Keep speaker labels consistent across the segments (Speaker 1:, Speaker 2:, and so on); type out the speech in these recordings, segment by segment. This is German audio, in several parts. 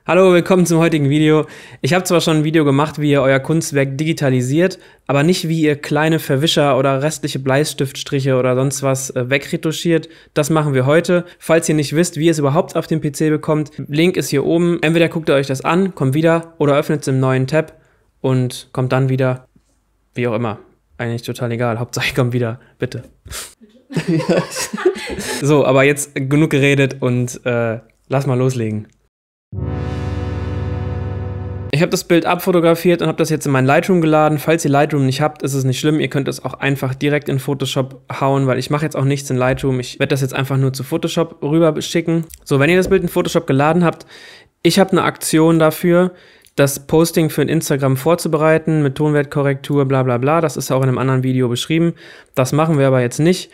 Speaker 1: Hallo, willkommen zum heutigen Video. Ich habe zwar schon ein Video gemacht, wie ihr euer Kunstwerk digitalisiert, aber nicht wie ihr kleine Verwischer oder restliche Bleistiftstriche oder sonst was wegretuschiert. Das machen wir heute. Falls ihr nicht wisst, wie ihr es überhaupt auf dem PC bekommt, Link ist hier oben. Entweder guckt ihr euch das an, kommt wieder oder öffnet es im neuen Tab und kommt dann wieder, wie auch immer. Eigentlich total egal, Hauptsache kommt wieder, bitte. So, aber jetzt genug geredet und lass mal loslegen. Ich habe das Bild abfotografiert und habe das jetzt in mein Lightroom geladen. Falls ihr Lightroom nicht habt, ist es nicht schlimm. Ihr könnt es auch einfach direkt in Photoshop hauen, weil ich mache jetzt auch nichts in Lightroom. Ich werde das jetzt einfach nur zu Photoshop rüber schicken. So, wenn ihr das Bild in Photoshop geladen habt, ich habe eine Aktion dafür, das Posting für ein Instagram vorzubereiten mit Tonwertkorrektur, bla bla bla. Das ist auch in einem anderen Video beschrieben. Das machen wir aber jetzt nicht.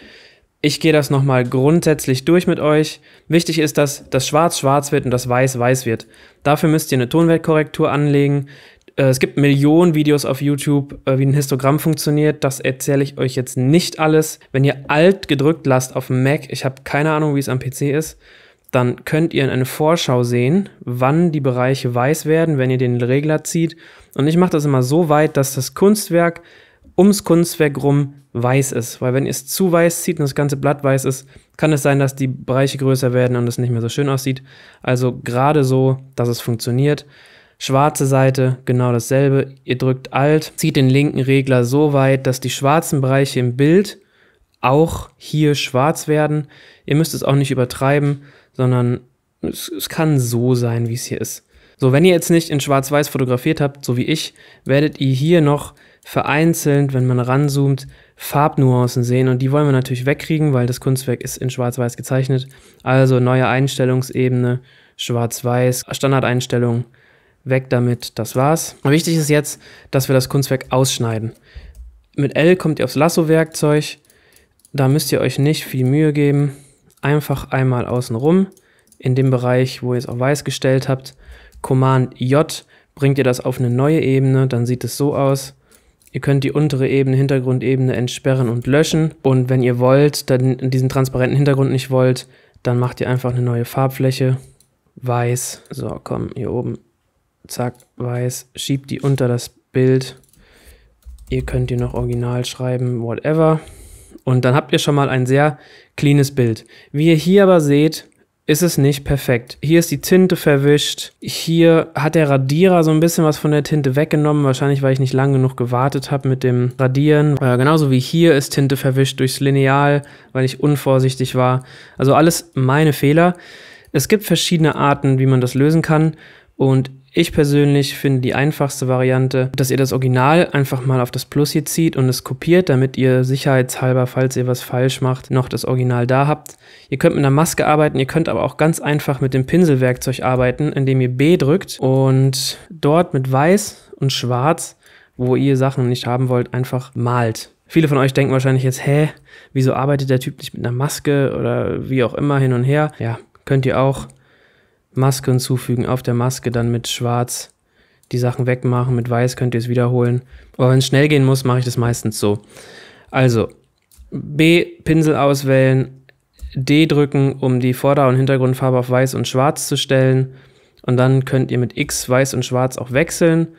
Speaker 1: Ich gehe das nochmal grundsätzlich durch mit euch. Wichtig ist, dass das Schwarz schwarz wird und das Weiß weiß wird. Dafür müsst ihr eine Tonwertkorrektur anlegen. Es gibt Millionen Videos auf YouTube, wie ein Histogramm funktioniert. Das erzähle ich euch jetzt nicht alles. Wenn ihr Alt gedrückt lasst auf dem Mac, ich habe keine Ahnung, wie es am PC ist, dann könnt ihr in eine Vorschau sehen, wann die Bereiche weiß werden, wenn ihr den Regler zieht. Und ich mache das immer so weit, dass das Kunstwerk ums Kunstwerk rum weiß ist. Weil wenn ihr es zu weiß zieht und das ganze Blatt weiß ist, kann es sein, dass die Bereiche größer werden und es nicht mehr so schön aussieht. Also gerade so, dass es funktioniert. Schwarze Seite, genau dasselbe. Ihr drückt Alt, zieht den linken Regler so weit, dass die schwarzen Bereiche im Bild auch hier schwarz werden. Ihr müsst es auch nicht übertreiben, sondern es kann so sein, wie es hier ist. So, wenn ihr jetzt nicht in Schwarz-Weiß fotografiert habt, so wie ich, werdet ihr hier noch vereinzelt, wenn man ranzoomt, Farbnuancen sehen und die wollen wir natürlich wegkriegen, weil das Kunstwerk ist in Schwarz-Weiß gezeichnet. Also neue Einstellungsebene, Schwarz-Weiß, Standardeinstellung, weg damit, das war's. Und wichtig ist jetzt, dass wir das Kunstwerk ausschneiden. Mit L kommt ihr aufs Lasso-Werkzeug, da müsst ihr euch nicht viel Mühe geben, einfach einmal außen rum, in dem Bereich, wo ihr es auf weiß gestellt habt, Command J, bringt ihr das auf eine neue Ebene, dann sieht es so aus. Ihr könnt die untere Ebene, Hintergrundebene entsperren und löschen. Und wenn ihr wollt, dann diesen transparenten Hintergrund nicht wollt, dann macht ihr einfach eine neue Farbfläche. Weiß. So, komm, hier oben. Zack, weiß. Schiebt die unter das Bild. Ihr könnt hier noch Original schreiben, whatever. Und dann habt ihr schon mal ein sehr cleanes Bild. Wie ihr hier aber seht, ist es nicht perfekt. Hier ist die Tinte verwischt. Hier hat der Radierer so ein bisschen was von der Tinte weggenommen. Wahrscheinlich, weil ich nicht lang genug gewartet habe mit dem Radieren. Genauso wie hier ist Tinte verwischt durchs Lineal, weil ich unvorsichtig war. Also alles meine Fehler. Es gibt verschiedene Arten, wie man das lösen kann. Und ich persönlich finde die einfachste Variante, dass ihr das Original einfach mal auf das Plus hier zieht und es kopiert, damit ihr sicherheitshalber, falls ihr was falsch macht, noch das Original da habt. Ihr könnt mit einer Maske arbeiten, ihr könnt aber auch ganz einfach mit dem Pinselwerkzeug arbeiten, indem ihr B drückt und dort mit Weiß und Schwarz, wo ihr Sachen nicht haben wollt, einfach malt. Viele von euch denken wahrscheinlich jetzt, hä, wieso arbeitet der Typ nicht mit einer Maske oder wie auch immer hin und her? Ja, könnt ihr auch. Maske hinzufügen, auf der Maske dann mit Schwarz die Sachen wegmachen, mit Weiß könnt ihr es wiederholen. Aber wenn es schnell gehen muss, mache ich das meistens so. Also, B, Pinsel auswählen, D drücken, um die Vorder- und Hintergrundfarbe auf Weiß und Schwarz zu stellen. Und dann könnt ihr mit X Weiß und Schwarz auch wechseln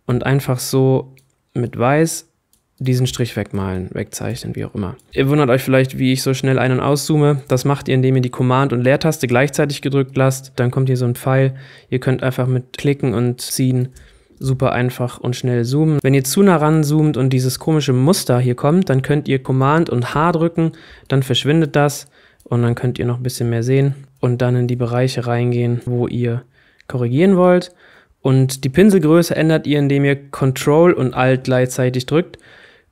Speaker 1: und einfach so mit Weiß diesen Strich wegmalen, wegzeichnen, wie auch immer. Ihr wundert euch vielleicht, wie ich so schnell ein- und auszoome. Das macht ihr, indem ihr die Command- und Leertaste gleichzeitig gedrückt lasst. Dann kommt hier so ein Pfeil. Ihr könnt einfach mit Klicken und Ziehen super einfach und schnell zoomen. Wenn ihr zu nah ranzoomt und dieses komische Muster hier kommt, dann könnt ihr Command und H drücken, dann verschwindet das und dann könnt ihr noch ein bisschen mehr sehen und dann in die Bereiche reingehen, wo ihr korrigieren wollt. Und die Pinselgröße ändert ihr, indem ihr Ctrl und Alt gleichzeitig drückt.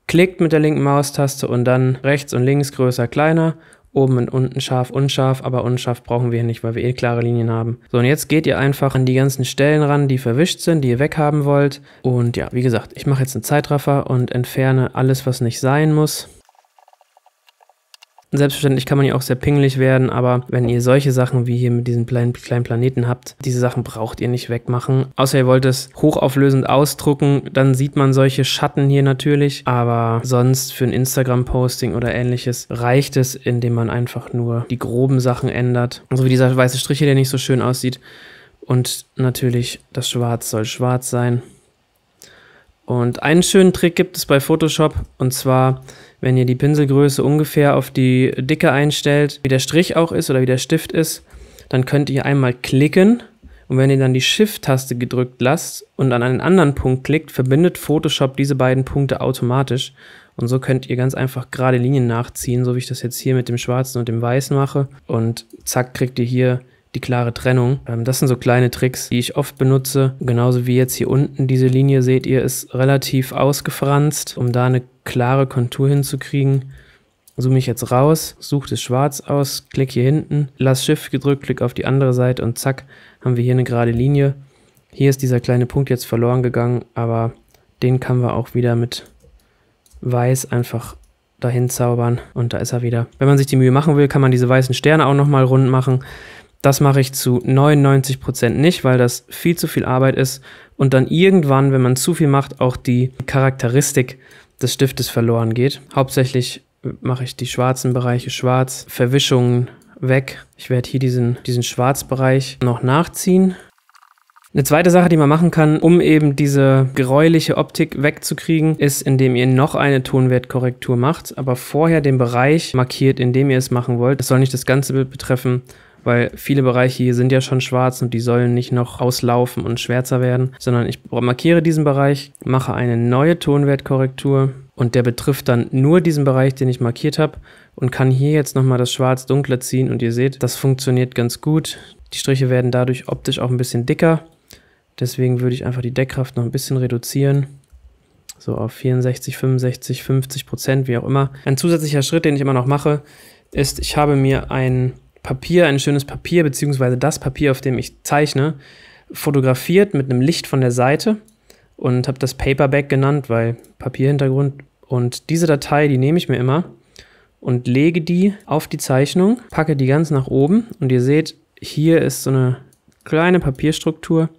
Speaker 1: Klickt mit der linken Maustaste und dann rechts und links größer, kleiner, oben und unten scharf, unscharf, aber unscharf brauchen wir hier nicht, weil wir eh klare Linien haben. So, und jetzt geht ihr einfach an die ganzen Stellen ran, die verwischt sind, die ihr weghaben wollt. Und ja, wie gesagt, ich mache jetzt einen Zeitraffer und entferne alles, was nicht sein muss. Selbstverständlich kann man ja auch sehr pingelig werden, aber wenn ihr solche Sachen wie hier mit diesen kleinen Planeten habt, diese Sachen braucht ihr nicht wegmachen. Außer ihr wollt es hochauflösend ausdrucken, dann sieht man solche Schatten hier natürlich, aber sonst für ein Instagram-Posting oder ähnliches reicht es, indem man einfach nur die groben Sachen ändert. So wie dieser weiße Strich hier, der nicht so schön aussieht. Und natürlich das Schwarz soll schwarz sein. Und einen schönen Trick gibt es bei Photoshop, und zwar, wenn ihr die Pinselgröße ungefähr auf die Dicke einstellt, wie der Strich auch ist oder wie der Stift ist, dann könnt ihr einmal klicken, und wenn ihr dann die Shift-Taste gedrückt lasst und an einen anderen Punkt klickt, verbindet Photoshop diese beiden Punkte automatisch. Und so könnt ihr ganz einfach gerade Linien nachziehen, so wie ich das jetzt hier mit dem Schwarzen und dem Weißen mache. Und zack, kriegt ihr hier die klare Trennung. Das sind so kleine Tricks, die ich oft benutze. Genauso wie jetzt hier unten diese Linie, seht ihr, ist relativ ausgefranst, um da eine klare Kontur hinzukriegen. Zoome ich jetzt raus, suche das Schwarz aus, klicke hier hinten, lasse Shift gedrückt, klicke auf die andere Seite und zack, haben wir hier eine gerade Linie. Hier ist dieser kleine Punkt jetzt verloren gegangen, aber den können wir auch wieder mit Weiß einfach dahin zaubern und da ist er wieder. Wenn man sich die Mühe machen will, kann man diese weißen Sterne auch nochmal rund machen. Das mache ich zu 99% nicht, weil das viel zu viel Arbeit ist und dann irgendwann, wenn man zu viel macht, auch die Charakteristik des Stiftes verloren geht. Hauptsächlich mache ich die schwarzen Bereiche schwarz, Verwischungen weg. Ich werde hier diesen Schwarzbereich noch nachziehen. Eine zweite Sache, die man machen kann, um eben diese gräuliche Optik wegzukriegen, ist, indem ihr noch eine Tonwertkorrektur macht, aber vorher den Bereich markiert, in dem ihr es machen wollt. Das soll nicht das ganze Bild betreffen, weil viele Bereiche hier sind ja schon schwarz und die sollen nicht noch auslaufen und schwärzer werden, sondern ich markiere diesen Bereich, mache eine neue Tonwertkorrektur und der betrifft dann nur diesen Bereich, den ich markiert habe und kann hier jetzt nochmal das Schwarz dunkler ziehen und ihr seht, das funktioniert ganz gut. Die Striche werden dadurch optisch auch ein bisschen dicker, deswegen würde ich einfach die Deckkraft noch ein bisschen reduzieren. So auf 64, 65, 50%, wie auch immer. Ein zusätzlicher Schritt, den ich immer noch mache, ist, ich habe mir ein schönes Papier, beziehungsweise das Papier, auf dem ich zeichne, fotografiert mit einem Licht von der Seite und habe das Paperback genannt, weil Papierhintergrund. Und diese Datei, die nehme ich mir immer und lege die auf die Zeichnung, packe die ganz nach oben und ihr seht, hier ist so eine kleine Papierstruktur.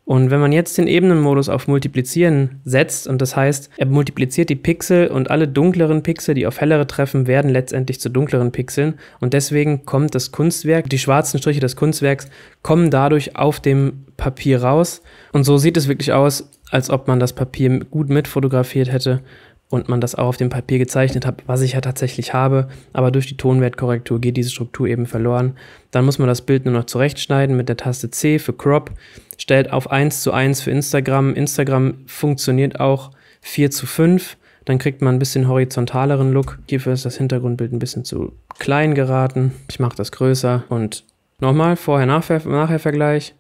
Speaker 1: Und wenn man jetzt den Ebenenmodus auf Multiplizieren setzt, und das heißt, er multipliziert die Pixel und alle dunkleren Pixel, die auf hellere treffen, werden letztendlich zu dunkleren Pixeln. Und deswegen kommt das Kunstwerk, die schwarzen Striche des Kunstwerks, kommen dadurch auf dem Papier raus. Und so sieht es wirklich aus, als ob man das Papier gut mitfotografiert hätte und man das auch auf dem Papier gezeichnet hat, was ich ja tatsächlich habe. Aber durch die Tonwertkorrektur geht diese Struktur eben verloren. Dann muss man das Bild nur noch zurechtschneiden mit der Taste C für Crop. Stellt auf 1:1 für Instagram. Instagram funktioniert auch 4:5. Dann kriegt man ein bisschen horizontaleren Look. Hierfür ist das Hintergrundbild ein bisschen zu klein geraten. Ich mache das größer. Und nochmal, Vorher-Nachher-Vergleich.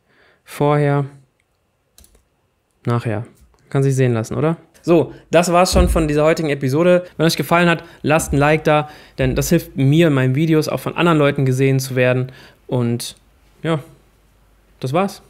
Speaker 1: Vorher, nachher. Kann sich sehen lassen, oder? So, das war's schon von dieser heutigen Episode. Wenn euch gefallen hat, lasst ein Like da, denn das hilft mir in meinen Videos auch von anderen Leuten gesehen zu werden. Und ja, das war's.